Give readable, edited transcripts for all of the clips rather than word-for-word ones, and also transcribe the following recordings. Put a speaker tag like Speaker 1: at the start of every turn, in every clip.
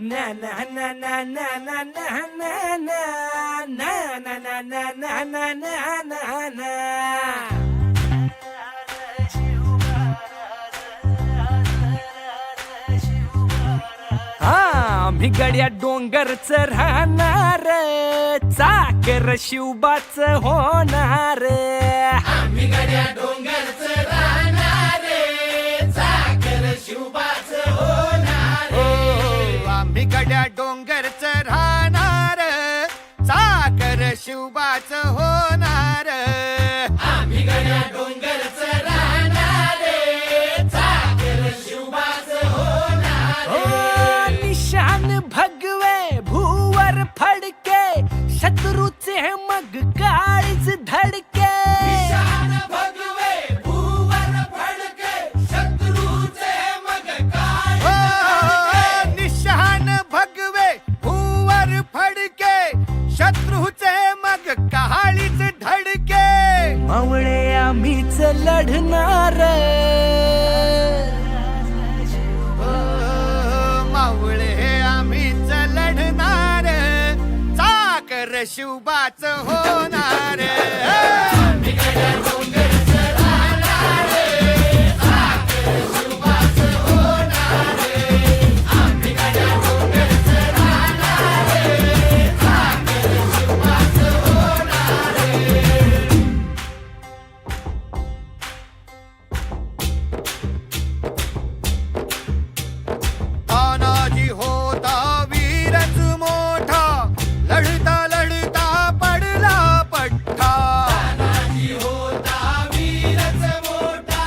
Speaker 1: na na na na na na na na na na na na na na na na na. आम्ही गड्या डोंगरच राहणार, चाकर शिवबाच होणार.
Speaker 2: आम्ही गड्या डोंगरच राहणार, चाकर शिवबाच होणार.
Speaker 3: आम्ही गड्या डोंगरच राहणार, चाकर शिवबाच होणार.
Speaker 2: आम्ही गड्या डोंगरच राहणार, चाकर शिवबाच होणार.
Speaker 1: निशान भगवे भूवर फडके, शत्रूचे मग काळीज धडके.
Speaker 2: निशान भगवे भूवर फडके, शत्रूचे मग काळीज धडके.
Speaker 3: निशान भगवे भूवर फडके, शत्रूचे मग काळीच धडके.
Speaker 1: मावळे आम्हीच लढणार,
Speaker 3: मावळे आम्हीच लढणार, चाकर शिवबाच होणार.
Speaker 2: आम्ही गड्या डोंगरच राहणार, चाकर शिवबाच होणार. आम्ही गड्या डोंगरच राहणार, चाकर शिवबाच होणार.
Speaker 3: तानाजी होता वीरच मोठा, लढता लढता पडला पठ्ठा.
Speaker 2: तानाजी होता वीरच मोठा,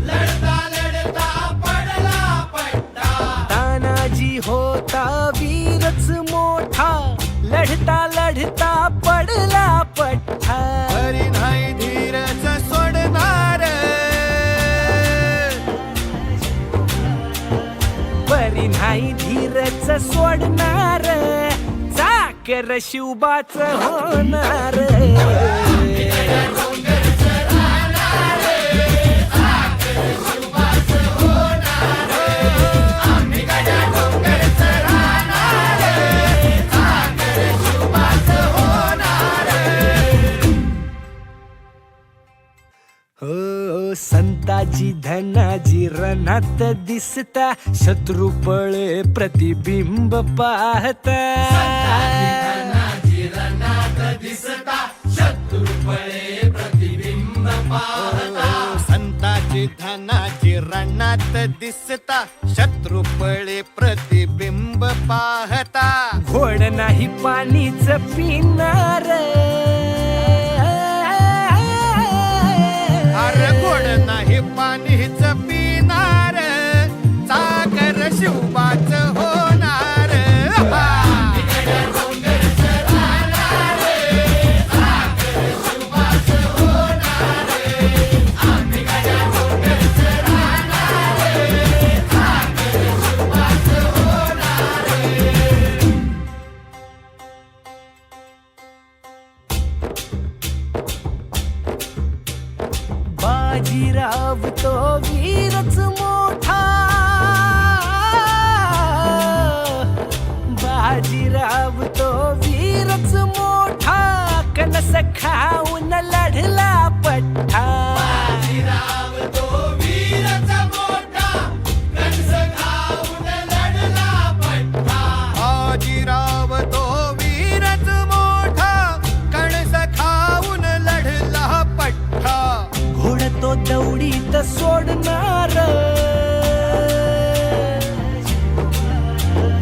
Speaker 2: लढता लढता पडला पट्टा.
Speaker 1: तानाजी होता वीरच मोठा, लढता लढता पडला पठ्ठा.
Speaker 3: हरी नाही धीरच सोडणार,
Speaker 1: परी नाही धीरच सोडणार, चाकर शिवबाच होणार.
Speaker 2: डोंगरच राहणार, चाकर शिवबाच होणार. आम्ही गड्या डोंगरच राहणार, चाकर शिवबाच होणार.
Speaker 1: हो संताजी धनाजी रणात दिसता, शत्रू पळे प्रतिबिंब पाहता.
Speaker 2: धनाजी रणात दिसता, शत्रू पळे प्रतिबिंब पाहता.
Speaker 3: संताची धनाची रणात दिसता, शत्रुपळे प्रतिबिंब पाहता.
Speaker 1: घोड नाही पाणीच पिणार,
Speaker 3: अरे गोड नाही पाणीच पिणार, चाकर शिवबाच होणार.
Speaker 2: गड्या डोंगरच राहणार, चाकर शिवबाच होणार. आम्ही गड्या डोंगरच राहणार, चाकर शिवबाच होणार.
Speaker 1: बाजीराव तो वीरच मोठा, बाजीराव तो वीरच मोठा, कणस खाऊन लढला पठ्ठा.
Speaker 2: बाजीराव तो वीरच मोठा, कंस खाऊन लढला पट्टा.
Speaker 3: बाजीराव तो वीरच मोठा, कणस खाऊन लढला पठ्ठा.
Speaker 1: घोड तो दौडीत सोडणार,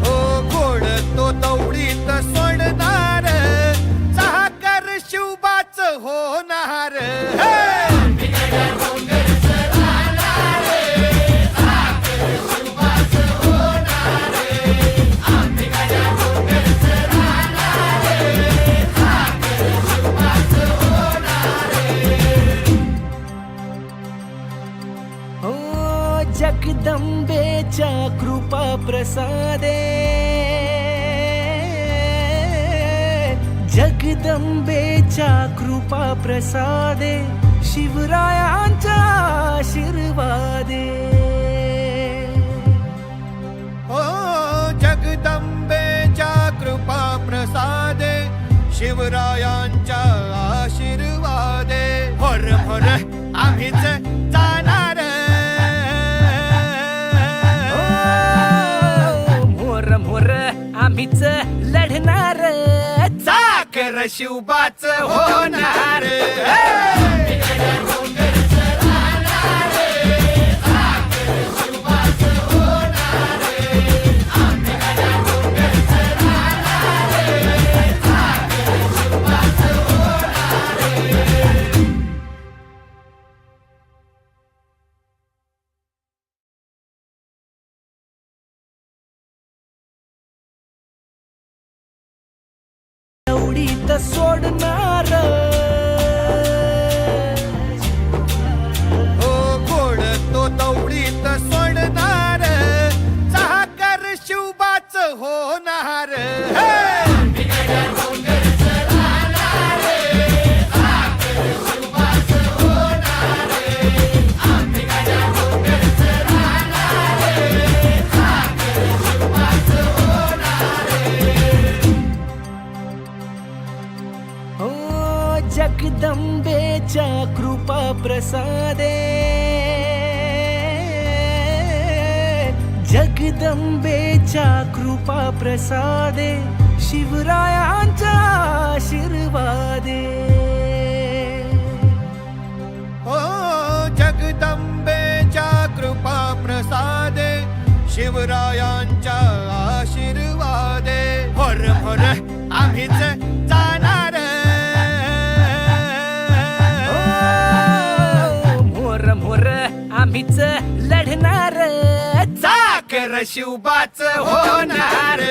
Speaker 3: हो घोड तो दौडीत सोडणार, चाकर शिवबाच होणार.
Speaker 2: आम्ही गड्या डोंगरच राहणार, चाकर शिवबाच होणार. आम्ही गड्या डोंगरच राहणार, चाकर शिवबाच होणार.
Speaker 1: हो जगदंबेच्या कृपा प्रसादे, जगदंबेच्या कृपा प्रसादे, शिवरायांच्या आशीर्वादे.
Speaker 3: हो जगदंबे भोर भोर आम्हीच जाणार
Speaker 1: मोर मोर आम्हीच लढणार
Speaker 3: चाकर शिवबाच होणार
Speaker 1: दौडीत सोडणार
Speaker 3: हो घोड तो दौडीत सोडणार चाकर शिवबाच होणार
Speaker 1: हो जगदंबेच्या कृपा प्रसादे जगदंबेच्या कृपा प्रसादे शिवरायांच्या आशीर्वादे
Speaker 3: हो जगदंबेच्या कृपा प्रसादे शिवरायांच्या आशीर्वादे भोर भोर आम्हीच जाणार
Speaker 1: मोर मोर आम्हीच लढणार
Speaker 3: चाकर शिवबाच होणार